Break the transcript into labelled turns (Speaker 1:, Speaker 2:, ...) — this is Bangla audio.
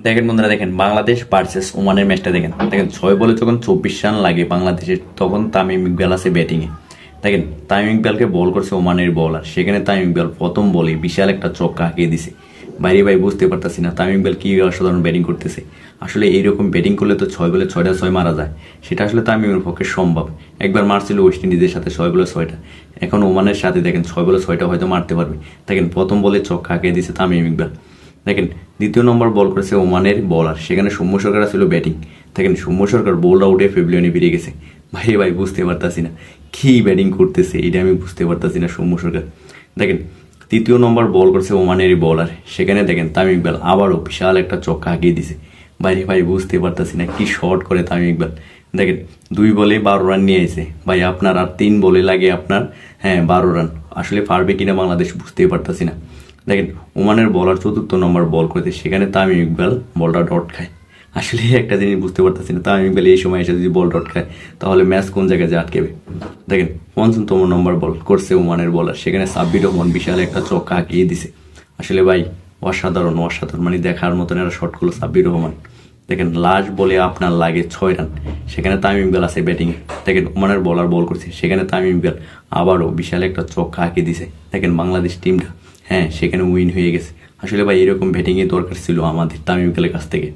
Speaker 1: দেখেন বন্ধুরা, দেখেন বাংলাদেশ ভার্সেস ওমানের ম্যাচটা দেখেন দেখেন 6 বলে যখন 24 রান লাগে বাংলাদেশের, তখন তামিম ইকবাল আছে ব্যাটিংয়ে। দেখেন তামিম ইকবালকে বল করছে ওমানের বলার, সেখানে তামিম ইকবাল প্রথম বলে বিশাল একটা ছক্কা হাঁকিয়ে দিছে। বাইরে ভাই বুঝতে পারতাছি না তামিম ইকবাল কি অসাধারণ ব্যাটিং করতেছে। আসলে এইরকম ব্যাটিং করলে তো 6 বলে 6টা 6 মারা যায়, সেটা আসলে তামিমের পক্ষে সম্ভব। একবার মারছিল ওয়েস্ট ইন্ডিজের সাথে 6 বলে 6টা, এখন ওমানের সাথে দেখেন 6 বলে 6টা হয়তো মারতে পারবে। দেখেন প্রথম বলে ছক্কা হাঁকিয়ে দিছে তামিম ইকবাল। দেখেন দ্বিতীয় নম্বর বল করেছে ওমানের বলার, সেখানে সৌম্য সরকার ছিল ব্যাটিং। দেখেন সৌম্য সরকার বোল্ড আউটে প্যাভিলিয়নে বেরিয়ে গেছে। ভাই বুঝতে পারতাছি না কি ব্যাটিং করতেছে, এটা আমি বুঝতে পারতাছি না সৌম্য সরকার। দেখেন তৃতীয় নম্বর বল করছে ওমানের বলার, সেখানে দেখেন তামিম ইকবাল আবারও বিশাল একটা ছক্কা হাঁকিয়ে দিছে। ভাই বুঝতে পারতাছি না কি শট করে তামিম ইকবাল। দেখেন 2 বলে 12 রান নিয়ে এসে ভাই, আপনার আর 3 বলে লাগে আপনার 12 রান। আসলে পারবে কিনা বাংলাদেশ বুঝতেই পারতাছি না। দেখেন ওমানের বলার চতুর্থ নম্বর বল করতে, সেখানে তামিম ইকবাল বলটা ডট খায়। আসলে একটা জিনিস বুঝতে পারতেছি না, তামিম ইকবাল এই সময় এসে যদি বল ডট খায় তাহলে ম্যাচ কোন জায়গায় যে আটকেবে। দেখেন 55তম নম্বর বল করছে ওমানের বলার, সেখানে সাব্বির রহমান বিশাল একটা ছক্কা হাঁকিয়ে দিছে। আসলে ভাই অসাধারণ অসাধারণ, মানে দেখার মতন একটা শট করলো সাব্বির রহমান। দেখেন লাস্ট বলে আপনার লাগে 6 রান, সেখানে তামিম ইকবাল আছে ব্যাটিংয়ে। দেখেন ওমানের বলার বল করছে, সেখানে তামিম ইকবাল আবারও বিশাল একটা ছক্কা হাঁকিয়ে দিছে। দেখেন বাংলাদেশ টিমটা সেখানে উইন হয়ে গেছে। আসলে ভাই এরকম ব্যাটিংয়ে দরকার ছিল আমাদের তামিম ইকবালের কাছ থেকে।